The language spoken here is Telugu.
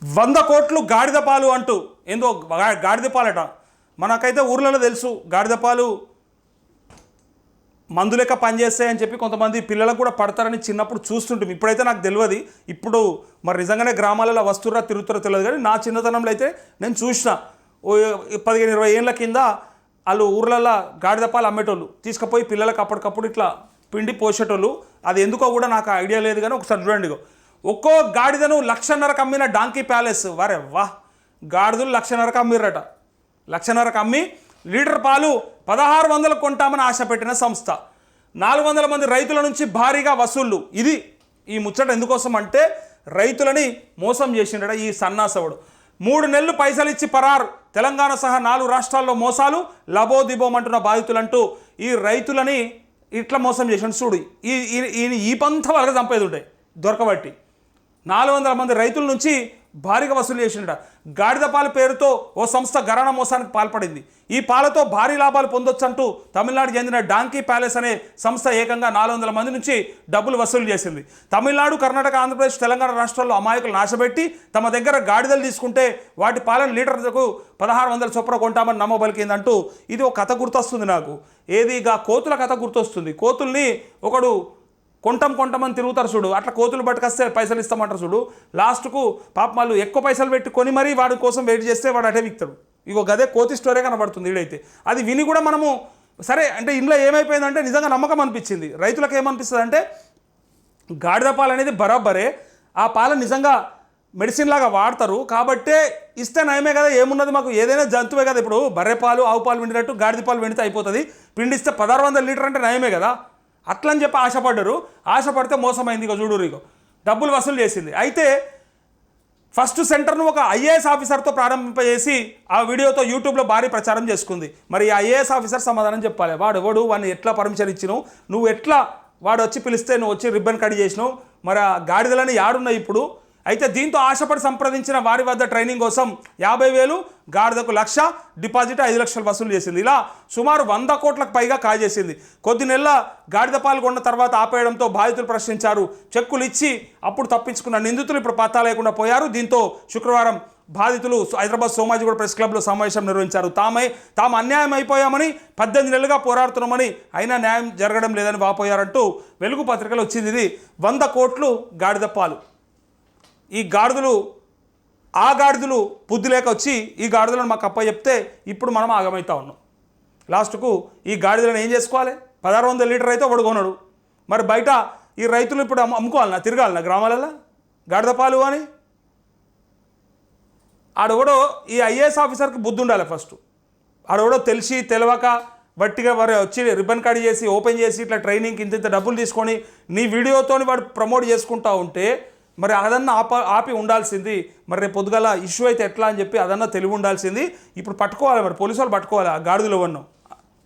100 కోట్లు గాడిద పాలు అంటూ ఏందో గాడిద పాలట. మనకైతే ఊర్లలో తెలుసు గాడిద పాలు మందు లెక్క పనిచేస్తాయని చెప్పి కొంతమంది పిల్లలకు కూడా పడతారని చిన్నప్పుడు చూస్తుంటాం. ఇప్పుడైతే నాకు తెలియదు. ఇప్పుడు మరి నిజంగానే గ్రామాలలో వస్తురా తిరుగుతారో తెలియదు, కానీ నా చిన్నతనంలో అయితే నేను చూసిన 15-20 ఏళ్ళ కింద వాళ్ళు ఊర్లలో గాడిద పాలు అమ్మేటోళ్ళు తీసుకుపోయి పిల్లలకు అప్పటికప్పుడు ఇట్లా పిండి పోసేటోళ్ళు. అది ఎందుకో కూడా నాకు ఐడియా లేదు, కానీ ఒకసారి చూడండి. ఒక్కో గాడిదను 1,50,000 అమ్మిన డాంకీ ప్యాలెస్. వరే వా, గాడిదలు 1,50,000 అమ్మిరట. 1,50,000 అమ్మి లీటర్ పాలు 1,600 కొంటామని ఆశ పెట్టిన సంస్థ. 400 మంది రైతుల నుంచి భారీగా వసూళ్లు. ఇది ఈ ముచ్చట ఎందుకోసం అంటే రైతులని మోసం చేసిండట ఈ సన్నాసవుడు. 3 నెలలు పైసలు ఇచ్చి పరారు. తెలంగాణ సహా 4 రాష్ట్రాల్లో మోసాలు లబోదిబోమంటున్న బాధితులంటూ ఈ రైతులని ఇట్లా మోసం చేసిన చూడు. ఈ పంత వాళ్ళకి చంపేది ఉంటాయి దొరకబట్టి 400 మంది రైతుల నుంచి భారీగా వసూలు చేసిండ. గాడిద పాల పేరుతో ఓ సంస్థ గరాణ మోసానికి పాల్పడింది. ఈ పాలతో భారీ లాభాలు పొందొచ్చు అంటూ తమిళనాడుకు చెందిన డాంకీ ప్యాలెస్ అనే సంస్థ ఏకంగా 400 మంది నుంచి డబ్బులు వసూలు చేసింది. తమిళనాడు, కర్ణాటక, ఆంధ్రప్రదేశ్, తెలంగాణ రాష్ట్రాల్లో అమాయకులు నాశపెట్టి తమ దగ్గర గాడిదలు తీసుకుంటే వాటి పాలను లీటర్లకు 1,600 చొప్పున కొంటామని నమ్మబలికిందంటూ ఇది ఒక కథ గుర్తొస్తుంది నాకు. ఏదిగా కోతుల కథ గుర్తొస్తుంది. కోతుల్ని ఒకడు కొంటామని తిరుగుతారు చూడు, అట్లా కోతులు పట్టుకొస్తే పైసలు ఇస్తామంటారు చూడు. లాస్ట్కు పాప వాళ్ళు ఎక్కువ పైసలు పెట్టుకొని మరీ వాడి కోసం వెయిట్ చేస్తే వాడు అటే విక్తాడు. ఇగో గదే కోతి స్టోరీ కనబడుతుంది వీడైతే. అది విని కూడా మనము సరే అంటే ఇంట్లో ఏమైపోయిందంటే నిజంగా నమ్మకం అనిపించింది. రైతులకు ఏమనిపిస్తుంది అంటే గాడిద పాలు అనేది బరాబరే, ఆ పాలు నిజంగా మెడిసిన్ లాగా వాడతారు కాబట్టే ఇస్తే నయమే కదా, ఏమున్నది మాకు ఏదైనా జంతువే కదా. ఇప్పుడు బర్రె పాలు ఆవు పాలు విండినట్టు గాడిద పాలు విండితే అయిపోతుంది, పిండిస్తే 1,600 లీటర్ అంటే నయమే కదా. అట్లని చెప్పి ఆశపడ్డారు. ఆశపడితే మోసమైంది. ఇక చూడు, ఇక డబ్బులు వసూలు చేసింది. అయితే ఫస్ట్ సెంటర్ను ఒక ఐఏఎస్ ఆఫీసర్తో ప్రారంభింపజేసి ఆ వీడియోతో యూట్యూబ్లో భారీ ప్రచారం చేసుకుంది. మరి ఈ ఐఏఎస్ ఆఫీసర్ సమాధానం చెప్పాలి. వాడు వాడిని ఎట్లా పర్మిషన్ ఇచ్చినావు, నువ్వు ఎట్లా వాడు వచ్చి పిలిస్తే నువ్వు వచ్చి రిబ్బన్ కట్ చేసినావు, మరి ఆ గాడిదలని యాడున్నాయి ఇప్పుడు. అయితే దీంతో ఆశపడి సంప్రదించిన వారి వద్ద ట్రైనింగ్ కోసం 50,000, గాడిదకు 1,00,000, డిపాజిట్ 5 లక్షలు వసూలు చేసింది. ఇలా సుమారు 100 కోట్లకు పైగా కాజేసింది. కొద్ది నెలల గాడిద పాలు కొన్న తర్వాత ఆపేయడంతో బాధితులు ప్రశ్నించారు. చెక్కులు ఇచ్చి అప్పుడు తప్పించుకున్న నిందితులు ఇప్పుడు పత్తా లేకుండా పోయారు. దీంతో శుక్రవారం బాధితులు హైదరాబాద్ సోమాజిగూడ ప్రెస్ క్లబ్లో సమావేశం నిర్వహించారు. తాము అన్యాయం అయిపోయామని 18 నెలలుగా పోరాడుతున్నామని అయినా న్యాయం జరగడం లేదని వాపోయారంటూ వెలుగు పత్రికలో వచ్చింది. ఇది 100 కోట్లు గాడిద పాలు. ఈ గాడిదలు ఆ గాడిదలు బుద్ధి లేక వచ్చి ఈ గాడిదలను మాకు అప్ప చెప్తే ఇప్పుడు మనం ఆగమవుతా ఉన్నాం. లాస్ట్కు ఈ గాడిదలను ఏం చేసుకోవాలి? 1,600 లీటర్ అయితే ఒకడు కొనడు. మరి బయట ఈ రైతులు ఇప్పుడు అమ్ముకోవాలన్నా, తిరగాలన్నా గ్రామాలలో గాడిద పాలు అని? ఆడెవడో ఈ ఐఏఎస్ ఆఫీసర్కి బుద్ధి ఉండాలి ఫస్ట్. ఆడెవడో తెలిసి తెలవక బట్టిగా వారు వచ్చి రిబ్బన్ కట్ చేసి ఓపెన్ చేసి ఇట్లా ట్రైనింగ్కి ఇంత డబ్బులు తీసుకొని నీ వీడియోతో వాడు ప్రమోట్ చేసుకుంటా ఉంటే మరి అదన్నా ఆపి ఉండాల్సింది. మరి రేపు పొద్దుగల ఇష్యూ అయితే ఎట్లా అని చెప్పి అదన్నా తెలివి ఉండాల్సింది. ఇప్పుడు పట్టుకోవాలి, మరి పోలీసు వాళ్ళు పట్టుకోవాలి ఆ గాడిదలు ఇవన్నీ.